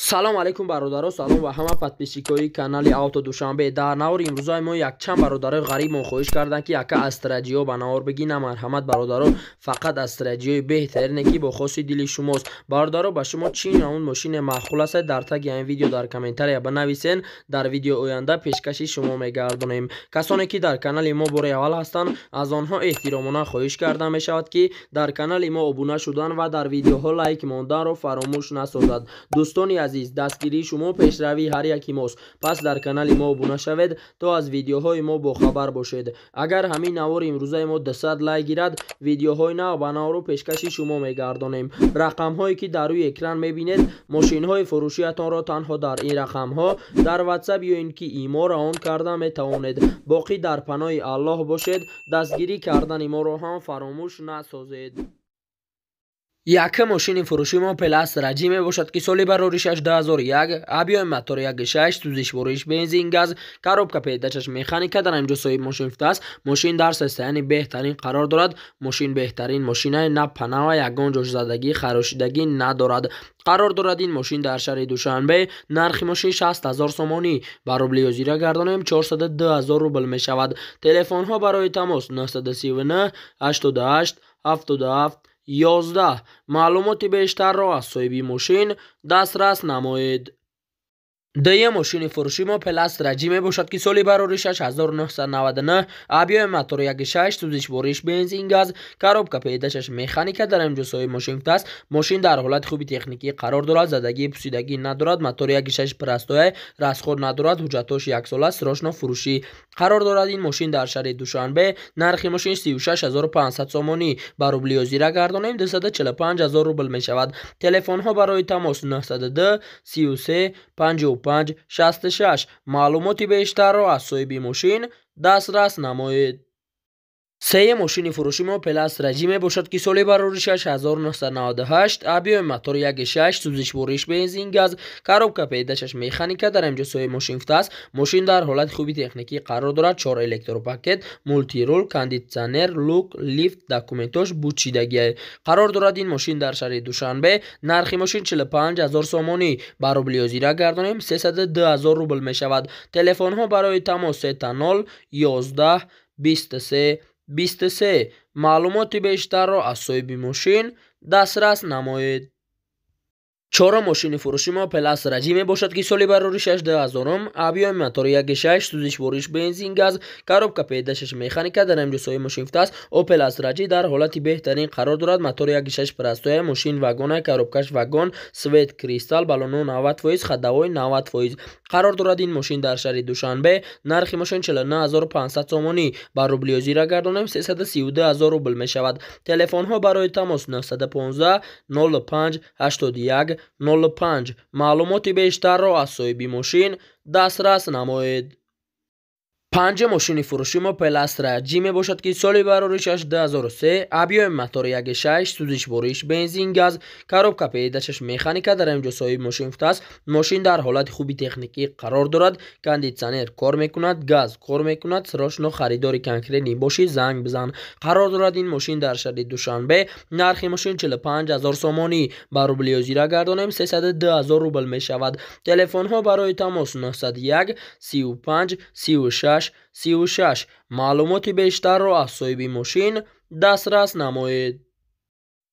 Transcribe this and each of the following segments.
салом алейкум бародаро, салом ва ҳама подписчикои канали Авто Душанбе. Дар навори имрӯзаи мо якчанд бародарои ғариб мо хоҳиш карданд ки яка астраҷиё ба навор бигина. Марҳамат бародаро, фақат астраҷиёи беҳтарине ки бо хоси дили шумост. Бародаро, ба шумо чӣ навъи мошине маъқул аст? Дар таги ин видео дар комментария банависен. Дар видеои оянда пешкаши шумо мегардонем. Касоне ки дар канали мо бори аввал ҳастанд, аз онҳо эҳтиромона хоҳиш карда мешавад ки дар канали мо обуна шудан ва дар видеоҳо лайк монданро фаромӯш насозад. Дӯстони азиз, дастгирии шумо пешравии ҳар яки мост. Пас дар канали мо обуна шавед то аз видеоҳои мо бохабар бошед. Агар ҳамин навори имрӯзаи мо 200 лайк гирад, видеоҳои нав ба навру пешкаши шумо мегардонем. Рақамҳое ки дар рӯи экран мебинед, мошинҳои фурӯшиятонро танҳо дар ин рақамҳо дар WhatsApp ё ин ки имо раон карда метавонед. Боқӣ дар паноҳи Аллоҳ бошед. Дастгирӣ кардани моро ҳам фаромӯш насозед. Яка мошини фурӯши мо Plus раҷӣ мебошад ки соли бароришаш 2001, объёми мотори 1.6, сӯзишвориш бензин газ, коробка передачаш механика. Дар инҷо соҳиб мошин шудааст. Мошин дар состоянии беҳтарин қарор дорад. Мошин беҳтарин мошина, на панава, ягон ҷошзадагӣ, харошидагӣ надорад. қарор дорад ин мошин дар шаҳри Душанбе. Нархи мошин 60,000 сомонӣ. Ба рубли озира гардонем 402,000 рубл мешавад. Телефонҳо барои тамос 939 88 77 11. маълумоти бештарро аз соҳиби мошин дастрас намоед. Дая мошини фурӯши мо Plus раҷӣ мебошад ки соли бароришаш 1999, объёми мотори 1.6, сӯзишвориш бензин газ, коробка передачаш механика. Дар инҷо соҳиб мошин шудааст. Мошин дар ҳолати хуби техникӣ қарор дорад. Задагӣ пусидагӣ надорад. Мотори 1.6 простоя, расход надорад. ҳуҷҷатош 1 сола. срочно фурӯшӣ. қарор дорад ин мошин дар шаҳри Душанбе. нархи мошин 36500 сомонӣ. ба рубли озира гардонем 245000 рубл мешавад. телефонҳо барои тамос 902 33 55 66. маълумоти бештарро аз соҳиби мошин дастрас намоед. сея мошини фурӯши мо Plus раҷӣ мебошад ки соли бароришаш 1998, объёми мотори 1.6, сӯзишвориш бензин газ, коробка передачаш механика. дар инҷо соҳиб мошин шудааст. мошин дар ҳолати хуби техникӣ қарор дорад. 4 электропакет, мултирул, кондитсионер, люк, лифт, документош будшидагӣ. қарор дорад ин мошин дар шаҳри Душанбе. нархи мошин 45000 сомонӣ. ба рубли озира гардонем 302000 рубл мешавад. телефонҳо барои тамос 30 11 23 23. маълумоти бештарро аз соҳиби мошин дастрас намоед. чорум мошини фурӯши мо Plus раҷӣ мебошад ки соли бароришаш 2000, объёми мотори 1.6, сӯзишвориш бензин газ, коробка передачаш механика. дар инҷо соҳиб мошин шудааст. Opel раҷӣ дар ҳолати беҳтарин қарор дорад. мотори 1.6 простоя, мошин вагона, коробкаш вагон, свет кристалл, балоно 90%, ходовой 90%. қарор дорад ин мошин дар шаҳри Душанбе. нархи мошин 49500 сомонӣ. ба рубли озира гардонем 332000 рубл мешавад. телефонҳо барои тамос 915 05 81 05. маълумоти бештарро аз соҳиби мошин дастрас намоед. панҷа мошини фурӯши мо Plus раҷӣ мебошад ки соли бароришаш 2003, объёми мотори 1.6, сӯзишвориш бензин газ, коробка передачаш механика. дар инҷо соҳиб мошин шудааст. мошин дар ҳолати хуби техникӣ қарор дорад. кондитсионер кор мекунад, газ кор мекунад. срочно харидори конкретӣ бошӣ занг бизан. қарор дорад ин мошин дар шаҳри Душанбе. нархи мошин 45000 сомонӣ. ба рубли озира гардонем 302000 рубл мешавад. телефонҳо барои тамос 901 35 36 36. маълумоти бештарро аз соҳиби мошин дастрас намоед.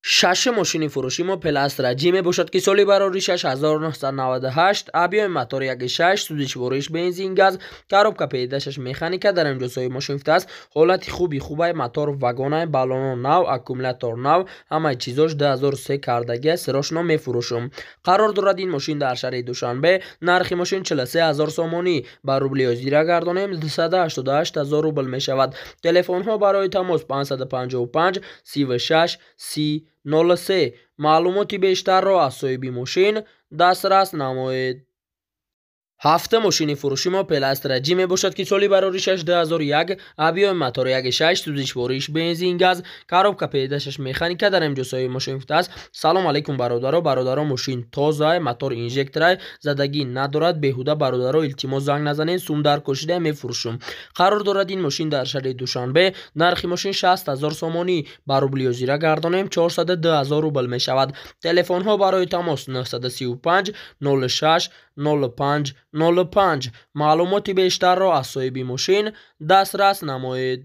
шашум мошини фурӯши мо Plus раҷӣ мебошад ки соли бароришаш 1998, объёми мотори 1.6, сӯзишвориш бензин газ, коробка передачаш механика. дар инҷо соҳиб мошин шудааст. ҳолати хубай, мотор вагонай, балоно нав, аккумулятор нав, ҳамаи чизош 2003 кардагӣ. срочно мефурӯшум. қарор дорад ин мошин дар шаҳри Душанбе. нархи мошин 43000 сомонӣ. ба рубли озира гардонем 288000 рубл мешавад. телефонҳо барои тамос 555 36 03. маълумоти бештарро аз соҳиби мошин дастрас намоед. ҳафта мошини фурӯши мо пеластраҷӣ мебошад ки соли барори 6001 авиои мотори 1.6 сӯзишвориш бензин газ коробка пеидашаш механика дар имҷосои мошин футаст. салом алейкум бародаро мошин тоза мотор инжекторай задагӣ надорад беҳуда бародаро илтимос занг назанед сум дар кошида мефурӯшум. қарор дорад ин мошин дар шаҳри Душанбе нархи мошин 60,000 сомонӣ ба рублиё зира гардонем 402,000 рубл мешавад. телефонҳо барои тамос 935 06 05 05 маълумоти бештарро аз соҳиби мошин дастрас намоед.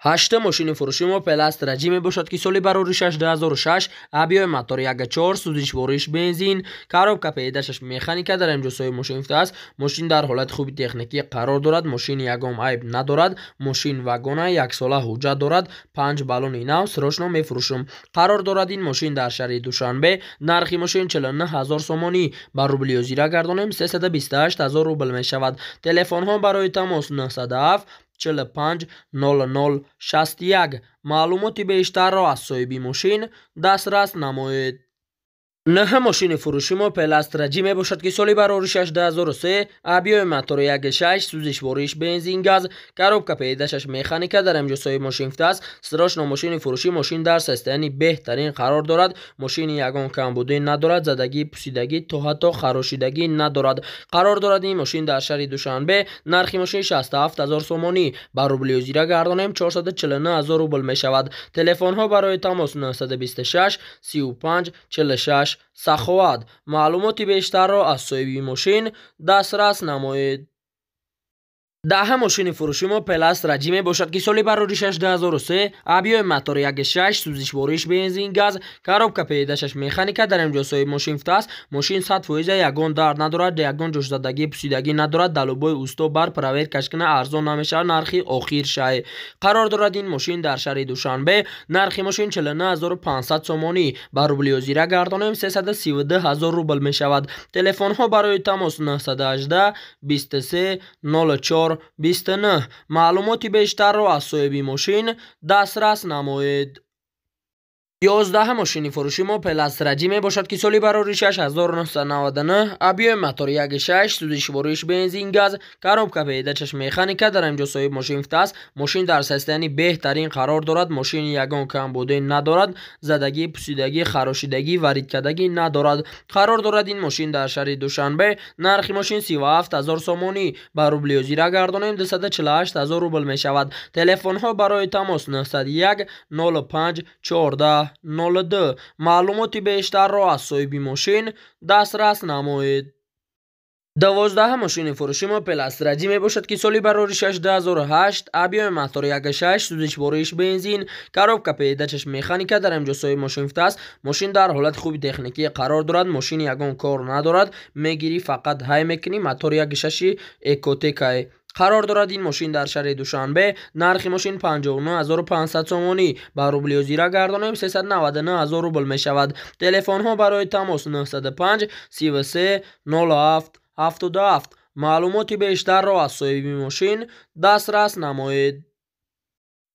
ҳашта мошини фурӯши мо пеластраҷӣ мебошад ки соли барори 2006 авиои мотори 1.4 сӯзишвориш бензин коробка пеидашаш механика дар имҷосои мошин футаст. мошин дар ҳолати хуби техникӣ қарор дорад. мошин ягон айб надорад. мошин вагона яксола ҳуҷҷат дорад. 5 баллони нав сирошно мефурӯшум. қарор дорад ин мошин дар шаҳри Душанбе нархи мошин 49000 сомонӣ ба рублиё зира гардонем 328000 рубл мешавад. телефонҳо барои тамос 907 45 00 61 маълумоти бештарро аз соҳиби мошин дастрас намоед. наҳа мошини фурӯши мо пеластраҷӣ мебошад ки соли барори 6003 авиои мотори 1.6 сӯзишвориш бензин газ коробка пеидашаш механика дар имҷосои мошин футаст. сирошно мошини фурӯшӣ мошин дар состоянии беҳтарин қарор дорад. мошини ягон камбудӣ надорад. задагӣ пусидагӣ то ҳатто харошидагӣ надорад. қарор дорад ин мошин дар шаҳри Душанбе нархи мошин 67000 сомонӣ ба рублиё зира гардонем 449000 рубл мешавад. телефонҳо барои тамос 926 35 46 саховат маълумоти бештарро аз соҳиби мошин дастрас намоед. даҳа мошини фурӯши мо пеластраҷӣ мебошад ки соли барори 6003 авиои мотори 1.6 сӯзишвориш бензин газ коробка пеидашаш механика дар имҷосои мошин футаст. мошин 100% ягон дард надорад. ягон ҷӯшзадагӣ пусидагӣ надорад. далобои усто бар проверкаш кина арзон намешавад. нархи охир шай. қарор дорад ин мошин дар шаҳри Душанбе нархи мошин 49500 сомонӣ ба рублиё зира гардонем 332000 рубл мешавад. телефонҳо барои тамос 918 23 04 29 маълумоти бештарро аз соҳиби мошин дастрас намоед. 11 мошини фурӯши мо пеластраҷӣ мебошад ки соли барори 6999 авиои мотори 1.6 сӯзишвориш бензин газ коробка пеидашаш механика дар имҷосои мошин футаст. мошин дар состоянии беҳтарин қарор дорад. мошин ягон камбудӣ надорад. задагӣ пусидагӣ харошидагӣ варидкадагӣ надорад. қарор дорад ин мошин дар шаҳри Душанбе нархи мошин 37000 сомонӣ ба рублиё зира гардонем 248000 рубл мешавад. телефонҳо барои тамос 901 05 14 02 маълумоти бештарро аз соҳиби мошин дастрас намоед. 12 мошини фурӯши мо пеластраҷӣ мебошад ки соли барори 6008 авиои мотори 1.6 сӯзишвориш бензин коробка пеидашаш механика дар имҷосои мошин футаст. мошин дар ҳолати хуби техникӣ қарор дорад. мошин ягон кор надорад. мегирӣ фақат ҳай мекунӣ. мотори 1.6 экотекай. қарор дорад ин мошин дар шаҳри Душанбе нархи мошин 59500 сомонӣ ба рублиё зира гардонем 399000 рубл мешавад. телефонҳо барои тамос 905 33 07 77 маълумоти бештарро аз соҳиби мошин дастрас намоед.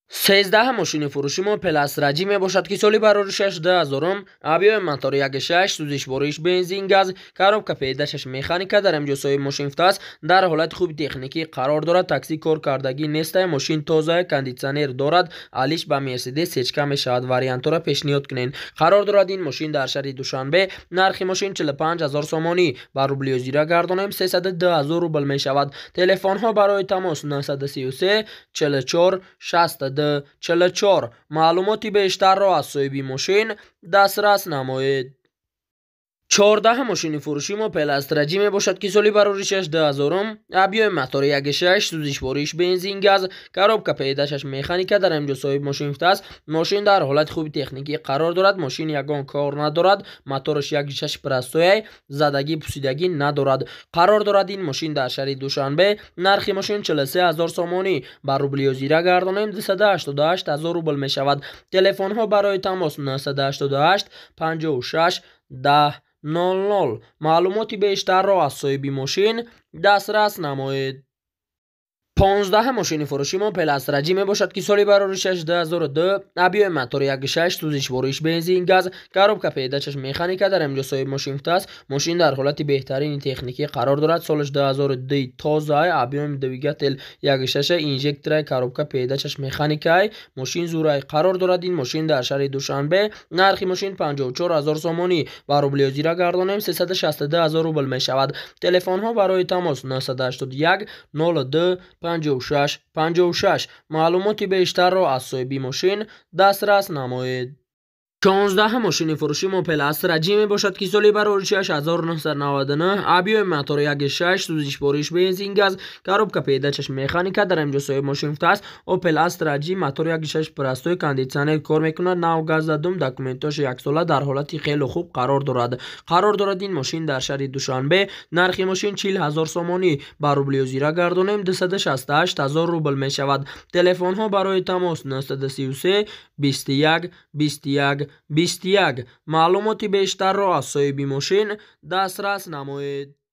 13 мошини фурӯши мо пеластраҷӣ мебошад ки соли барори 6000 авиои мотори 1.6 сӯзишвориш бензин газ коробка пеидашаш механика дар имҷосои мошин футаст. дар ҳолати хуби техникӣ қарор дорад. такси кор кардагӣ нестай. мошин тоза кондитсионер дорад. алиш ба мерседес сечка мешавад. вариантҳоро пешниҳод кунед. қарор дорад ин мошин дар шаҳри Душанбе нархи мошин 45000 сомонӣ ба рублиё зира гардонем 302000 рубл мешавад. телефонҳо барои тамос 933 44 60 44 маълумоти бештарро аз соҳиби мошин дастрас намоед. 14 мошини фурӯши мо пеластраҷӣ мебошад ки соли барори 6000 авиои мотори 1.6 сӯзишвориш бензин газ коробка пеидашаш механика дар имҷосои мошин футаст. мошин дар ҳолати хуби техникӣ қарор дорад. мошин ягон кор надорад. мотораш 1.6 простояй. задагӣ пусидагӣ надорад. қарор дорад ин мошин дар шаҳри Душанбе нархи мошин 43000 сомонӣ ба рублиё зира гардонем 288000 рубл мешавад. телефонҳо барои тамос 988 56 10 00 маълумоти бештарро аз соҳиби мошин дастрас намоед. 15 ماشین فروشی موپل استرجی می باشد که سالی برارشش 2002 ابیو موتور 1.6 سوزش بروش بنزین گاز کاروبکا پیدایش مکانیکا در امجا صاحب ماشین است. ماشین در حالت بهترین تکنیکی قرار دارد. سالش 2002 تازه ابیو دویگتل 1.6 اینژکتور کاروبکا پیدایش مکانیکای ماشین زورای قرار دارد. این ماشین در شهر دوشنبه نرخ ماشین 54000 سومانی و روبل زیرا گردانیم 362000 روبل می شود. تلفن ها برای تماس 981 02 56 معلوماتی بیشتر را از صاحب ماشین دسترس نمایید. 16 ماشین فروشی موپل استرجی می باشد که سالی برارشش 1999 ابیو موتور 1.6 سوزش بروش بنزین گاز کاروبکا پیدایش مکانیکا در امجا صاحب ماشین است. اوپل استرجی موتور 1.6 پرستوی کاندیسیونر کار میکند. نو گاز دادم داکومنتاش یک ساله در حالتی خیلی خوب قرار دارد. این ماشین در شهر دوشنبه نرخ ماشین 40000 سومانی با روبل زیرا گردانیم 268000 روبل می شود. تلفن ها برای تماس 933 21 معلوماتی بیشتر را از صاحب ماشین دسترس نمایید.